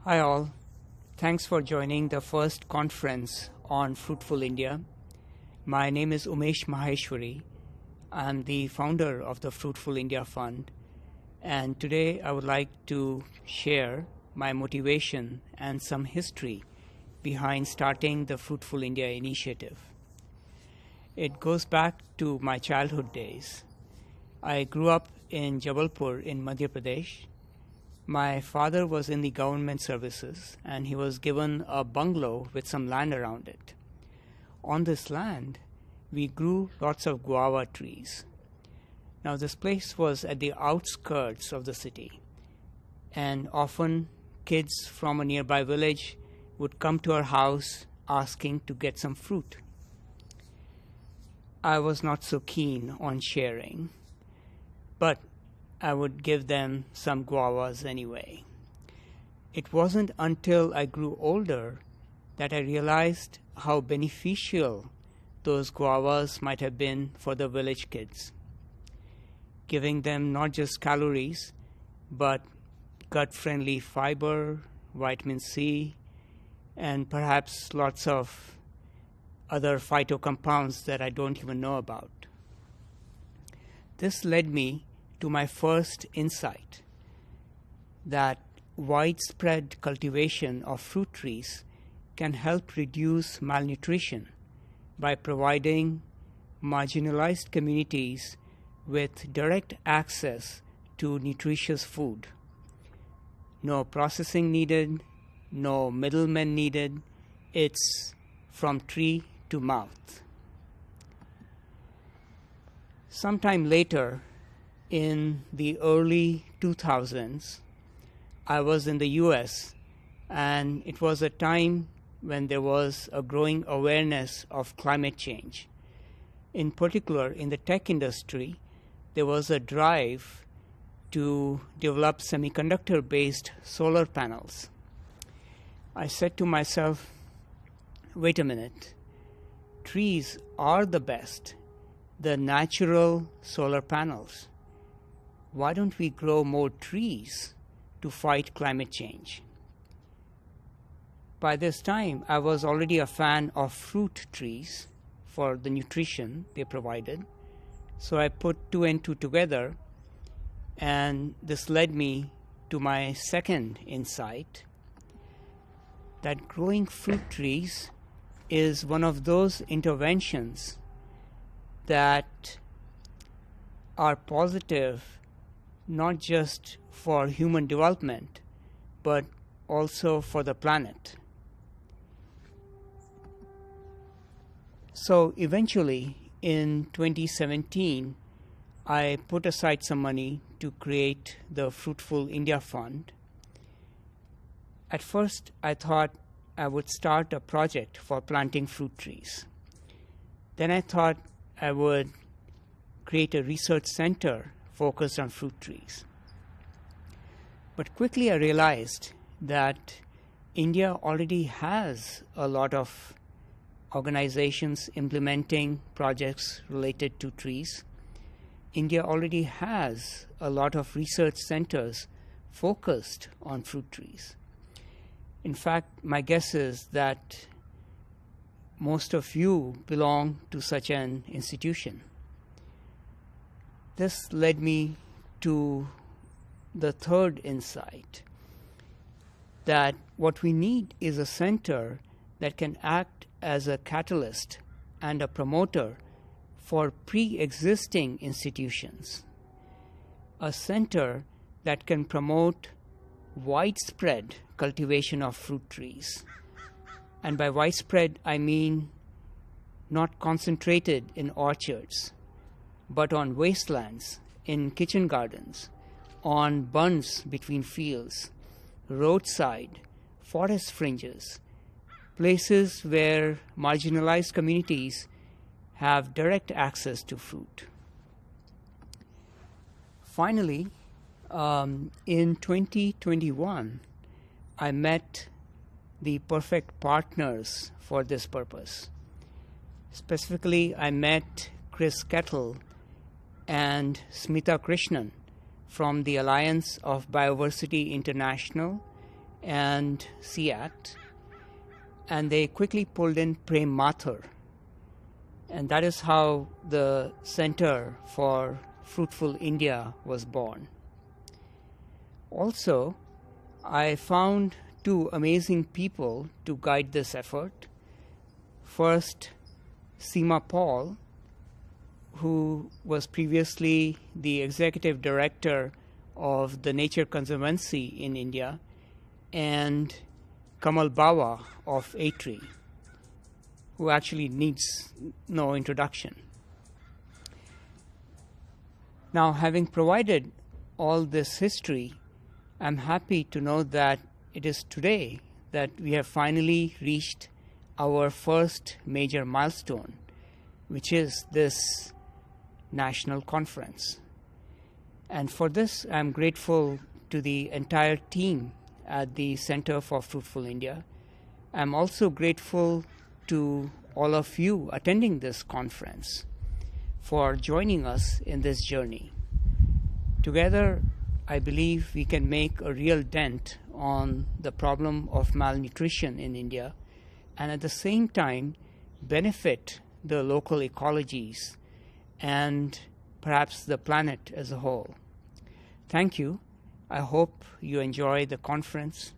Hi all, thanks for joining the first conference on Fruitful India. My name is Umesh Maheswari. I'm the founder of the Fruitful India Fund, and today I would like to share my motivation and some history behind starting the Fruitful India initiative. It goes back to my childhood days. I grew up in Jabalpur in Madhya Pradesh. My father was in the government services and he was given a bungalow with some land around it. On this land, we grew lots of guava trees. Now this place was at the outskirts of the city, and often kids from a nearby village would come to our house asking to get some fruit. I was not so keen on sharing, but I would give them some guavas anyway. It wasn't until I grew older that I realized how beneficial those guavas might have been for the village kids, giving them not just calories, but gut-friendly fiber, vitamin C, and perhaps lots of other phytocompounds that I don't even know about. This led me to my first insight that widespread cultivation of fruit trees can help reduce malnutrition by providing marginalized communities with direct access to nutritious food. No processing needed, no middlemen needed. It's from tree to mouth. Sometime later, in the early 2000s, I was in the US, and it was a time when there was a growing awareness of climate change. In particular, in the tech industry, there was a drive to develop semiconductor-based solar panels. I said to myself, wait a minute, trees are the best, the natural solar panels. Why don't we grow more trees to fight climate change? By this time, I was already a fan of fruit trees for the nutrition they provided. So I put two and two together, and this led me to my second insight, that growing fruit trees is one of those interventions that are positive not just for human development, but also for the planet. So eventually, in 2017, I put aside some money to create the Fruitful India Fund. At first, I thought I would start a project for planting fruit trees. Then I thought I would create a research center focused on fruit trees. But quickly I realized that India already has a lot of organizations implementing projects related to trees. India already has a lot of research centers focused on fruit trees. In fact, my guess is that most of you belong to such an institution. This led me to the third insight, that what we need is a center that can act as a catalyst and a promoter for pre-existing institutions. A center that can promote widespread cultivation of fruit trees. And by widespread, I mean not concentrated in orchards, but on wastelands, in kitchen gardens, on bunds between fields, roadside, forest fringes, places where marginalized communities have direct access to fruit. Finally, in 2021, I met the perfect partners for this purpose. Specifically, I met Chris Kettle and Smita Krishnan from the Alliance of Biodiversity International and SEAT, and they quickly pulled in Prem Mathur. And that is how the Center for Fruitful India was born. Also, I found two amazing people to guide this effort. First, Seema Paul, who was previously the executive director of the Nature Conservancy in India, and Kamal Bawa of ATRI, who actually needs no introduction. Now, having provided all this history, I'm happy to know that it is today that we have finally reached our first major milestone, which is this national conference. And for this, I'm grateful to the entire team at the Center for Fruitful India. I'm also grateful to all of you attending this conference for joining us in this journey. Together, I believe we can make a real dent on the problem of malnutrition in India, and at the same time benefit the local ecologies and perhaps the planet as a whole. Thank you. I hope you enjoy the conference.